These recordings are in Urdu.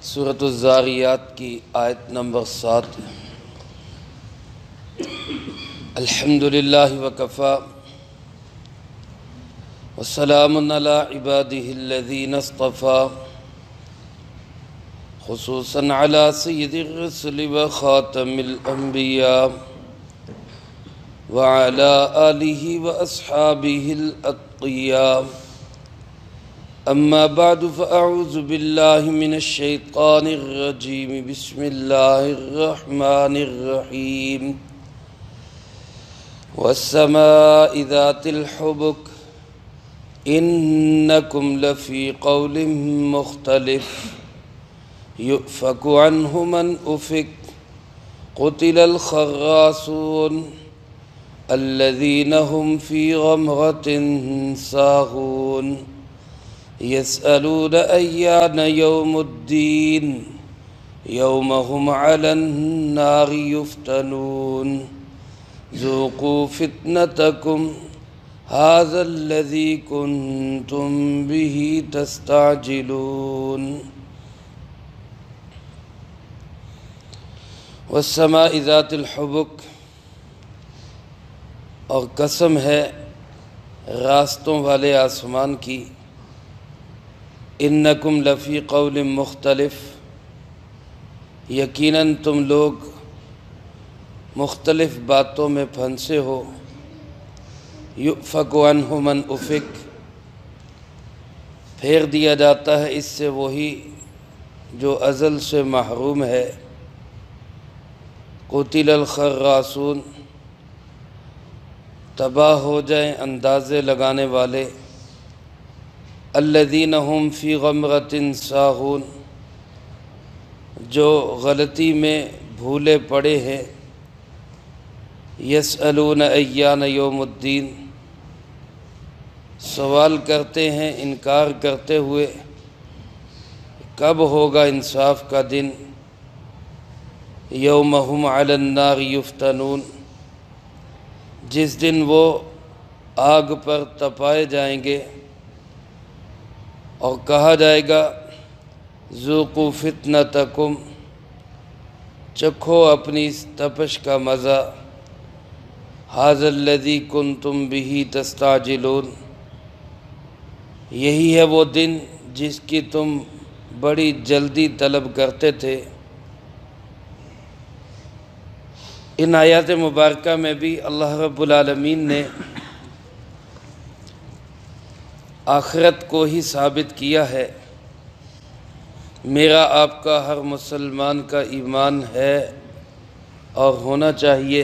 سورۃ الذاریات کی آیت نمبر 7۔ الحمدللہ وکفی وسلام علی عبادہ الذین اصطفی، خصوصاً علی سید الرسل وخاتم الانبیاء وعلی آلہ واصحابہ الاتقیاء۔ اما بعد فاعوذ باللہ من الشیطان الرجیم، بسم اللہ الرحمن الرحیم۔ والسماء ذات الحبک انکم لفی قول مختلف، یؤفک عنہ من افک، قتل الخراصون الذین هم فی غمرۃ ساہون، یسألون ایان یوم الدین یوم هم علی النار یفتنون، ذوقوا فتنتکم ھذا الذی کنتم بہ تستعجلون۔ والسماء ذات الحبک، اور قسم ہے راستوں والے آسمان کی، انکم لفی قول مختلف، یقیناً تم لوگ مختلف باتوں میں پھنسے ہو۔ یؤفک عنہ من افک، پھیر دیا جاتا ہے اس سے وہی جو ازل سے محروم ہے۔ قتل الخراصون، تباہ ہو جائیں اندازے لگانے والے۔ الذین هم فی غمرۃ ساہون، جو غلطی میں بھولے پڑے ہیں۔ یسألون ایان یوم الدین، سوال کرتے ہیں انکار کرتے ہوئے کب ہوگا انصاف کا دن۔ یوم هم علی النار یفتنون، جس دن وہ آگ پر تپائے جائیں گے اور کہا جائے گا ذوقوا فتنتکم، چکھو اپنی اس تپش کا مزہ۔ ھذا الذی کنتم بہ تستعجلون، یہی ہے وہ دن جس کی تم بڑی جلدی طلب کرتے تھے۔ ان آیات مبارکہ میں بھی اللہ رب العالمین نے آخرت کو ہی ثابت کیا ہے۔ میرا آپ کا ہر مسلمان کا ایمان ہے اور ہونا چاہیے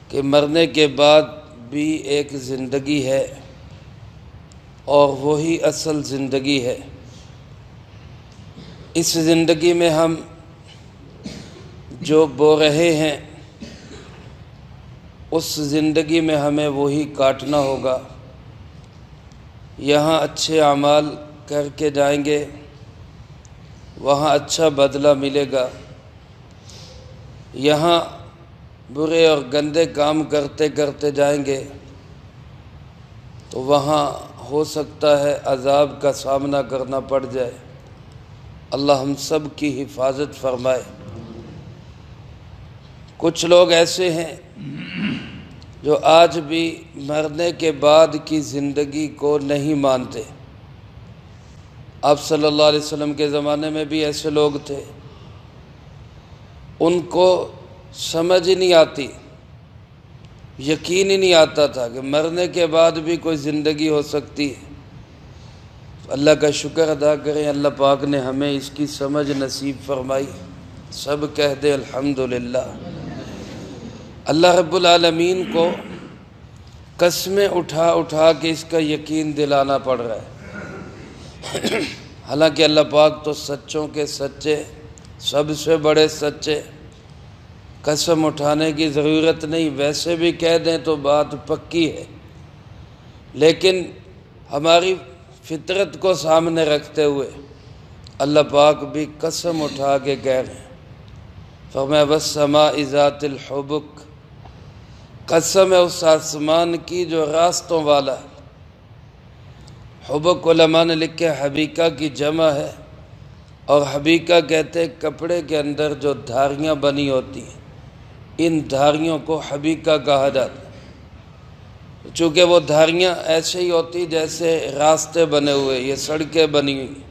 کہ مرنے کے بعد بھی ایک زندگی ہے، اور وہی اصل زندگی ہے۔ اس زندگی میں ہم جو بو رہے ہیں، اس زندگی میں ہمیں وہی کاٹنا ہوگا۔ یہاں اچھے اعمال کر کے جائیں گے، وہاں اچھا بدلہ ملے گا۔ یہاں برے اور گندے کام کرتے کرتے جائیں گے تو وہاں ہو سکتا ہے عذاب کا سامنا کرنا پڑ جائے۔ اللہ ہم سب کی حفاظت فرمائے۔ کچھ لوگ ایسے ہیں جو آج بھی مرنے کے بعد کی زندگی کو نہیں مانتے۔ آپ صلی اللہ علیہ وسلم کے زمانے میں بھی ایسے لوگ تھے، ان کو سمجھ ہی نہیں آتی، یقین ہی نہیں آتا تھا کہ مرنے کے بعد بھی کوئی زندگی ہو سکتی ہے۔ اللہ کا شکر ادا کریں، اللہ پاک نے ہمیں اس کی سمجھ نصیب فرمائی۔ سب کہہ دیں الحمدللہ۔ اللہ رب العالمین کو قسمیں اٹھا اٹھا کے اس کا یقین دلانا پڑ رہا ہے۔ حالانکہ اللہ پاک تو سچوں کے سچے، سب سے بڑے سچے، قسم اٹھانے کی ضرورت نہیں، ویسے بھی کہہ دیں تو بات پکی ہے، لیکن ہماری فطرت کو سامنے رکھتے ہوئے اللہ پاک بھی قسم اٹھا کے کہہ رہے ہیں۔ فرمایا والسماء ذات الحبک، قسم ہے اس آسمان کی جو راستوں والا ہے۔ حبک علماء نے لکھے حبیکہ کی جمع ہے، اور حبیقہ کہتے ہیں کپڑے کے اندر جو دھاریاں بنی ہوتی ہیں، ان دھاریوں کو حبیقہ کہا جاتا ہے، چونکہ وہ دھاریاں ایسے ہی ہوتی جیسے راستے بنے ہوئے، یہ سڑکیں بنی ہوئی،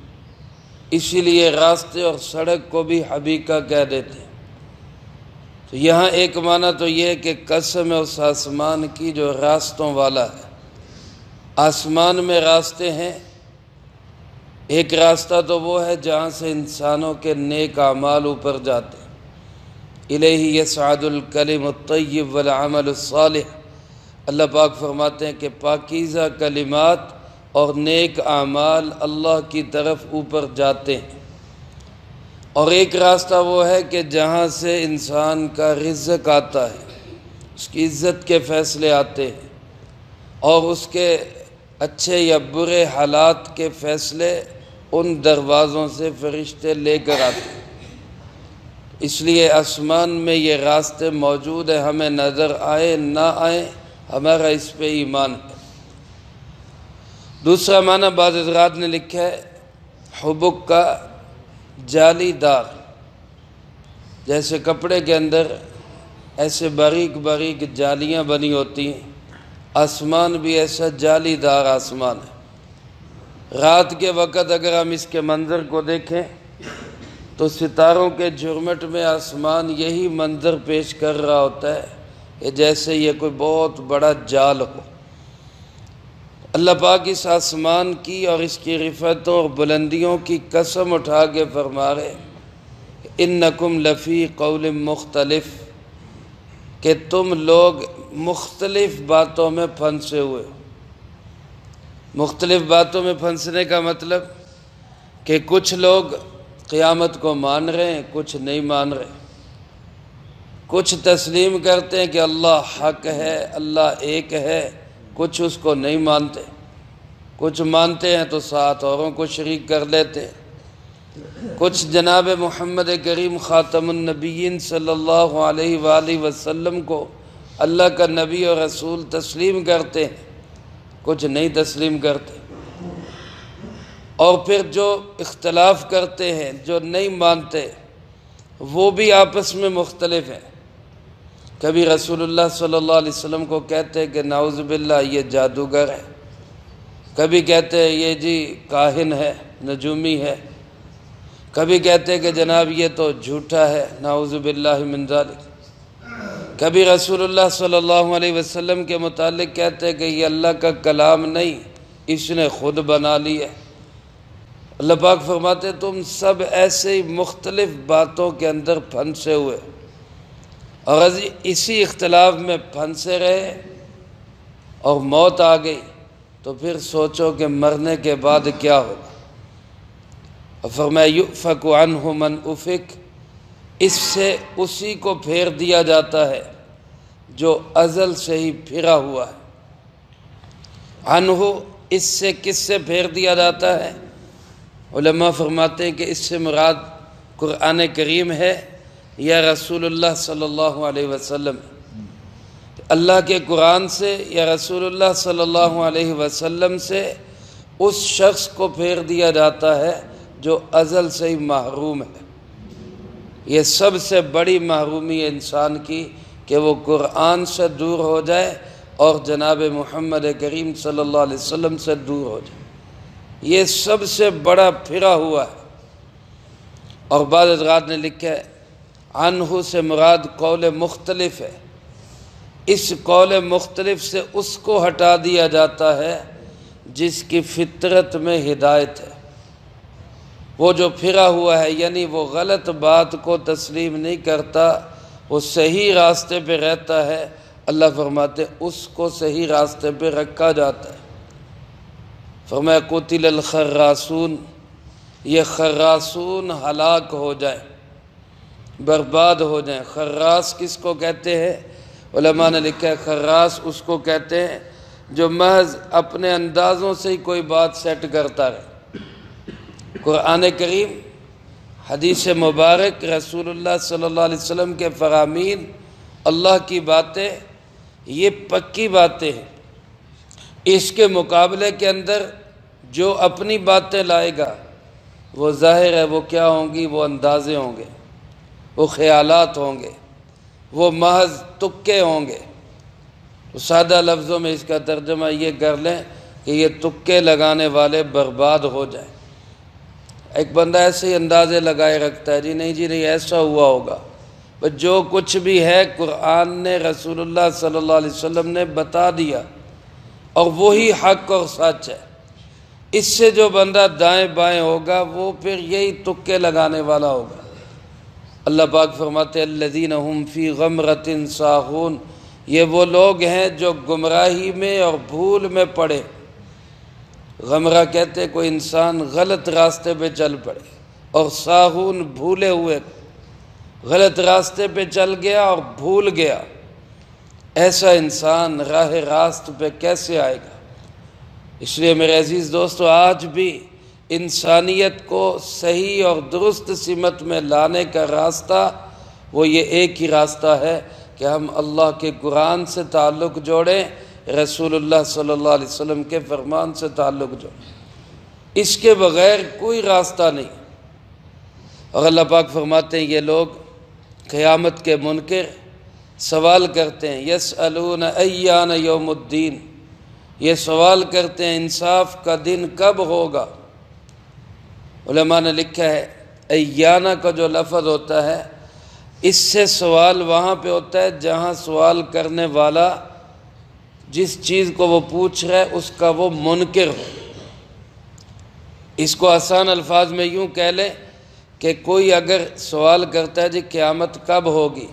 اسی لیے راستے اور سڑک کو بھی حبیقہ کہہ دیتے ہیں۔ تو یہاں ایک معنی تو یہ ہے کہ قسم ہے اس آسمان کی جو راستوں والا ہے۔ آسمان میں راستے ہیں، ایک راستہ تو وہ ہے جہاں سے انسانوں کے نیک اعمال اوپر جاتے ہیں، الیہ یصعد الکلم الطیب والعمل الصالح۔ اللہ پاک فرماتے ہیں کہ پاکیزہ کلمات اور نیک اعمال اللہ کی طرف اوپر جاتے ہیں۔ اور ایک راستہ وہ ہے کہ جہاں سے انسان کا رزق آتا ہے، اس کی عزت کے فیصلے آتے ہیں، اور اس کے اچھے یا برے حالات کے فیصلے ان دروازوں سے فرشتے لے کر آتے ہیں۔ اس لیے آسمان میں یہ راستے موجود ہیں، ہمیں نظر آئے نہ آئے، ہمارا اس پہ ایمان ہے۔ دوسرا معنی بعض حضرات نے لکھا ہے حبک کا جالی دار، جیسے کپڑے کے اندر ایسے باریک باریک جالیاں بنی ہوتی ہیں، آسمان بھی ایسا جالی دار آسمان ہے۔ رات کے وقت اگر ہم اس کے منظر کو دیکھیں تو ستاروں کے جھرمٹ میں آسمان یہی منظر پیش کر رہا ہوتا ہے کہ جیسے یہ کوئی بہت بڑا جال ہو۔ اللہ پاک اس آسمان کی اور اس کی رفعتوں اور بلندیوں کی قسم اٹھا کے فرما رہے انکم لفی قول مختلف، کہ تم لوگ مختلف باتوں میں پھنسے ہوئے ہو۔ مختلف باتوں میں پھنسنے کا مطلب کہ کچھ لوگ قیامت کو مان رہے ہیں، کچھ نہیں مان رہے، کچھ تسلیم کرتے ہیں کہ اللہ حق ہے، اللہ ایک ہے، کچھ اس کو نہیں مانتے، کچھ مانتے ہیں تو ساتھ اوروں کو شریک کر لیتے ہیں، کچھ جناب محمد کریم خاتم النبیین صلی اللہ علیہ وآلہ وسلم کو اللہ کا نبی اور رسول تسلیم کرتے ہیں، کچھ نہیں تسلیم کرتے۔ اور پھر جو اختلاف کرتے ہیں، جو نہیں مانتے، وہ بھی آپس میں مختلف ہیں۔ کبھی رسول اللہ صلی اللہ علیہ وسلم کو کہتے ہیں کہ نعوذ باللہ یہ جادوگر ہے، کبھی کہتے ہیں یہ جی کاہن ہے، نجومی ہے، کبھی کہتے ہیں کہ جناب یہ تو جھوٹا ہے، نعوذ باللہ من ذالک۔ کبھی رسول اللہ صلی اللہ علیہ وسلم کے متعلق کہتے ہیں کہ یہ اللہ کا کلام نہیں، اس نے خود بنا لیا۔ اللہ پاک فرماتے ہیں تم سب ایسے ہی مختلف باتوں کے اندر پھنسے ہوئے، اور اسی اختلاف میں پھنسے رہے اور موت آ گئی تو پھر سوچو کہ مرنے کے بعد کیا ہوگا۔ اور فرمایا یؤفک عنہ من افک، اس سے اسی کو پھیر دیا جاتا ہے جو ازل سے ہی پھرا ہوا ہے۔ عنہ، اس سے کس سے پھیر دیا جاتا ہے؟ علماء فرماتے ہیں کہ اس سے مراد قرآن کریم ہے یا رسول اللہ صلی اللہ علیہ وسلم۔ اللہ کے قرآن سے یا رسول اللہ صلی اللہ علیہ وسلم سے اس شخص کو پھیر دیا جاتا ہے جو ازل سے ہی محروم ہے۔ یہ سب سے بڑی محرومی ہے انسان کی کہ وہ قرآن سے دور ہو جائے اور جناب محمد کریم صلی اللہ علیہ وسلم سے دور ہو جائے، یہ سب سے بڑا پھرا ہوا ہے۔ اور بعض حضرات نے لکھا ہے عنہ سے مراد قول مختلف ہے، اس قول مختلف سے اس کو ہٹا دیا جاتا ہے جس کی فطرت میں ہدایت ہے۔ وہ جو پھرا ہوا ہے یعنی وہ غلط بات کو تسلیم نہیں کرتا، وہ صحیح راستے پہ رہتا ہے، اللہ فرماتے اس کو صحیح راستے پہ رکھا جاتا ہے۔ فرمایا قتل الخراسون، یہ خراسون ہلاک ہو جائیں، برباد ہو جائیں۔ خراس کس کو کہتے ہیں؟ علماء نے لکھا ہے خراس اس کو کہتے ہیں جو محض اپنے اندازوں سے ہی کوئی بات سیٹ کرتا رہے۔ قرآن کریم، حدیث مبارک، رسول اللہ صلی اللہ علیہ وسلم کے فرامین، اللہ کی باتیں، یہ پکی باتیں ہیں۔ اس کے مقابلے کے اندر جو اپنی باتیں لائے گا، وہ ظاہر ہے وہ کیا ہوں گی؟ وہ اندازے ہوں گے، وہ خیالات ہوں گے، وہ محض تکے ہوں گے۔ تو سادہ لفظوں میں اس کا ترجمہ یہ کر لیں کہ یہ تکے لگانے والے برباد ہو جائیں۔ ایک بندہ ایسے ہی اندازے لگائے رکھتا ہے، جی نہیں ایسا ہوا ہوگا، بس جو کچھ بھی ہے قرآن نے، رسول اللہ صلی اللہ علیہ وسلم نے بتا دیا، اور وہی حق اور سچ ہے۔ اس سے جو بندہ دائیں بائیں ہوگا وہ پھر یہی تکے لگانے والا ہوگا۔ اللہ پاک فرماتے ہیں الذین هم فی غمرۃ ساہون، یہ وہ لوگ ہیں جو گمراہی میں اور بھول میں پڑے۔ غمرہ کہتے کوئی انسان غلط راستے پہ چل پڑے، اور ساہون بھولے ہوئے، غلط راستے پہ چل گیا اور بھول گیا۔ ایسا انسان راہ راست پہ کیسے آئے گا؟ اس لیے میرے عزیز دوستو، آج بھی انسانیت کو صحیح اور درست سمت میں لانے کا راستہ وہ یہ ایک ہی راستہ ہے کہ ہم اللہ کے قرآن سے تعلق جوڑیں، رسول اللہ صلی اللہ علیہ وسلم کے فرمان سے تعلق جوڑیں۔ اس کے بغیر کوئی راستہ نہیں۔ اور اللہ پاک فرماتے ہیں یہ لوگ قیامت کے منکر سوال کرتے ہیں، یسألون ایان یوم الدین، یہ سوال کرتے ہیں انصاف کا دن کب ہوگا۔ علماء نے لکھا ہے ایانہ کا جو لفظ ہوتا ہے، اس سے سوال وہاں پہ ہوتا ہے جہاں سوال کرنے والا جس چیز کو وہ پوچھ رہا ہے اس کا وہ منکر ہو۔ اس کو آسان الفاظ میں یوں کہہ لیں کہ کوئی اگر سوال کرتا ہے جی قیامت کب ہوگی،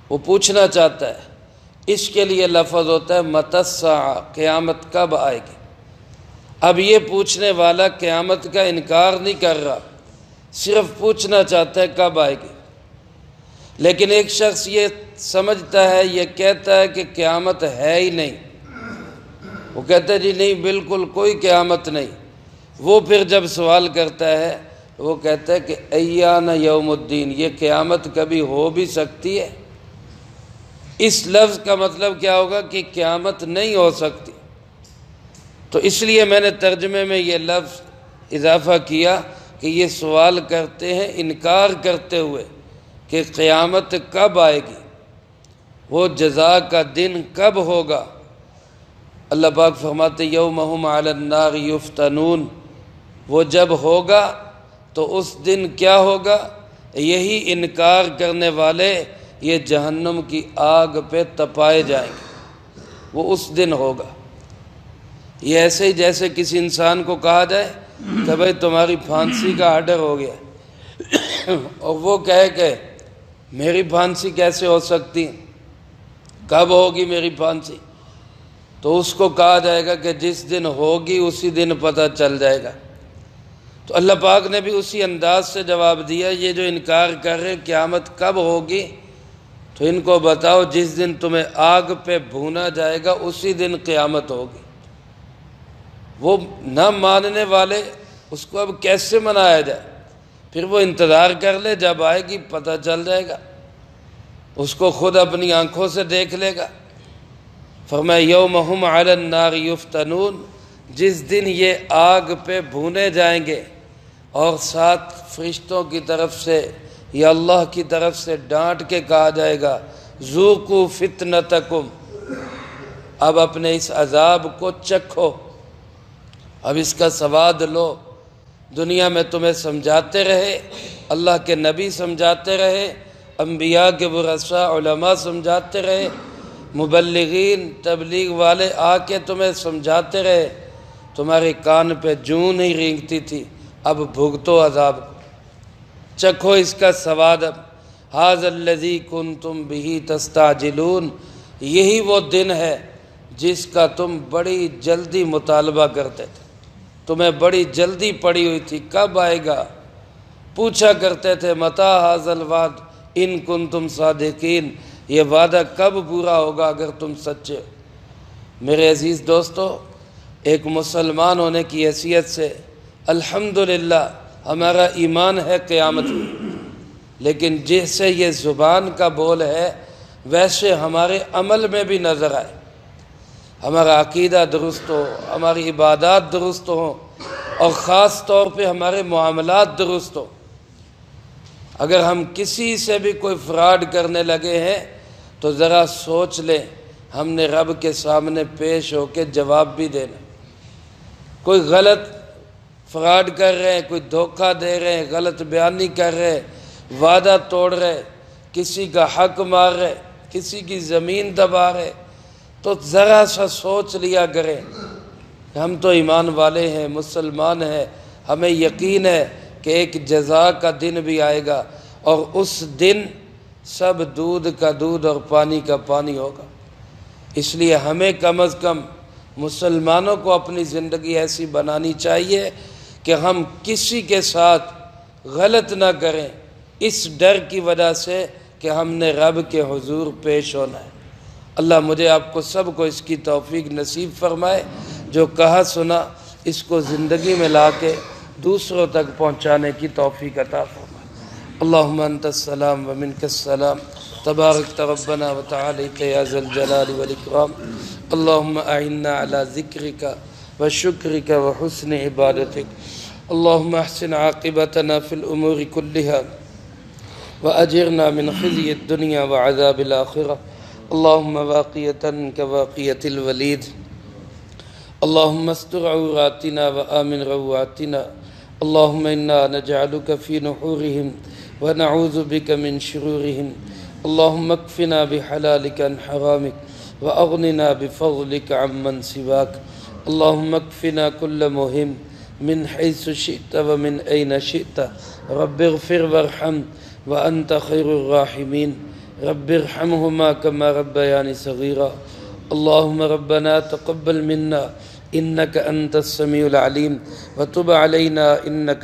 وہ پوچھنا چاہتا ہے، اس کے لیے لفظ ہوتا ہے متی الساعہ، قیامت کب آئے گی۔ اب یہ پوچھنے والا قیامت کا انکار نہیں کر رہا، صرف پوچھنا چاہتا ہے کب آئے گی۔ لیکن ایک شخص یہ سمجھتا ہے، یہ کہتا ہے کہ قیامت ہے ہی نہیں، وہ کہتا ہے جی نہیں بالکل کوئی قیامت نہیں۔ وہ پھر جب سوال کرتا ہے وہ کہتا ہے کہ ایان یوم الدین، یہ قیامت کبھی ہو بھی سکتی ہے۔ اس لفظ کا مطلب کیا ہوگا کہ قیامت نہیں ہو سکتی۔ تو اس لیے میں نے ترجمے میں یہ لفظ اضافہ کیا کہ یہ سوال کرتے ہیں انکار کرتے ہوئے کہ قیامت کب آئے گی، وہ جزا کا دن کب ہوگا۔ اللہ پاک فرماتے یومہم علی النار یفتنون، وہ جب ہوگا تو اس دن کیا ہوگا؟ یہی انکار کرنے والے یہ جہنم کی آگ پہ تپائے جائیں گے، وہ اس دن ہوگا۔ یہ ایسے ہی جیسے کسی انسان کو کہا جائے کہ بھائی تمہاری پھانسی کا آرڈر ہو گیا، اور وہ کہے کہ میری پھانسی کیسے ہو سکتی، کب ہوگی میری پھانسی؟ تو اس کو کہا جائے گا کہ جس دن ہوگی اسی دن پتہ چل جائے گا۔ تو اللہ پاک نے بھی اسی انداز سے جواب دیا، یہ جو انکار کر رہے قیامت کب ہوگی، تو ان کو بتاؤ جس دن تمہیں آگ پہ بھونا جائے گا اسی دن قیامت ہوگی۔ وہ نہ ماننے والے اس کو اب کیسے منایا جائے؟ پھر وہ انتظار کر لے، جب آئے گی پتہ چل جائے گا، اس کو خود اپنی آنکھوں سے دیکھ لے گا۔ فرمایا یومہم علی النار یفتنون، جس دن یہ آگ پہ بھونے جائیں گے اور ساتھ فرشتوں کی طرف سے یا اللہ کی طرف سے ڈانٹ کے کہا جائے گا ذوقوا فتنتکم، اب اپنے اس عذاب کو چکھو، اب اس کا سواد لو۔ دنیا میں تمہیں سمجھاتے رہے، اللہ کے نبی سمجھاتے رہے، انبیاء کے ورثاء علماء سمجھاتے رہے، مبلغین تبلیغ والے آ کے تمہیں سمجھاتے رہے، تمہارے کان پہ جوں نہیں رینگتی تھی، اب بھگتو عذاب کو، چکھو اس کا سواد۔ اب ھذا الذی کنتم بہ تستعجلون، یہی وہ دن ہے جس کا تم بڑی جلدی مطالبہ کرتے تھے، تمہیں بڑی جلدی پڑی ہوئی تھی، کب آئے گا؟ پوچھا کرتے تھے متی ھذا الوعد ان کنتم صادقین، یہ وعدہ کب پورا ہوگا اگر تم سچے ہو۔ میرے عزیز دوستو، ایک مسلمان ہونے کی حیثیت سے الحمدللہ ہمارا ایمان ہے قیامت میں، لیکن جیسے یہ زبان کا بول ہے ویسے ہمارے عمل میں بھی نظر آئے، ہمارا عقیدہ درست ہو، ہماری عبادات درست ہوں، اور خاص طور پہ ہمارے معاملات درست ہو۔ اگر ہم کسی سے بھی کوئی فراڈ کرنے لگے ہیں تو ذرا سوچ لیں، ہم نے رب کے سامنے پیش ہو کے جواب بھی دینا۔ کوئی غلط فراڈ کر رہے ہیں، کوئی دھوکہ دے رہے ہیں، غلط بیانی کر رہے ہیں، وعدہ توڑ رہے، کسی کا حق مار رہے، کسی کی زمین دبا رہے، تو ذرا سا سوچ لیا کریں کہ ہم تو ایمان والے ہیں، مسلمان ہیں، ہمیں یقین ہے کہ ایک جزا کا دن بھی آئے گا، اور اس دن سب دودھ کا دودھ اور پانی کا پانی ہوگا۔ اس لیے ہمیں کم از کم مسلمانوں کو اپنی زندگی ایسی بنانی چاہیے کہ ہم کسی کے ساتھ غلط نہ کریں، اس ڈر کی وجہ سے کہ ہم نے رب کے حضور پیش ہونا ہے۔ اللہ مجھے آپ کو سب کو اس کی توفیق نصیب فرمائے، جو کہا سنا اس کو زندگی میں لا کے دوسروں تک پہنچانے کی توفیق عطا فرمائے۔ اللہم انت السلام ومنک السلام، تبارک ربنا وتعالیت یا ذا الجلال والاکرام۔ اللہم اعنا علی ذکرک وشکرک وحسن عبادتک۔ اللہم احسن عاقبتنا فی الامور کلہا وأجرنا من خزي الدنيا وعذاب الآخرة۔ اللهم واقية كواقية الوليد، اللهم استر عوراتنا وآمن رواتنا، اللهم إنا نجعلك في نحورهم ونعوذ بك من شرورهم، اللهم اكفنا بحلالك عن حرامك وأغننا بفضلك عمن سواك، اللهم اكفنا كل مهم من حيث شئت ومن أين شئت، رب اغفر وارحم وأنت خير الراحمين، رب ارحمهما كما ربياني صغيرا۔ اللهم ربنا تقبل منا إنك أنت السميع العليم وتب علينا إنك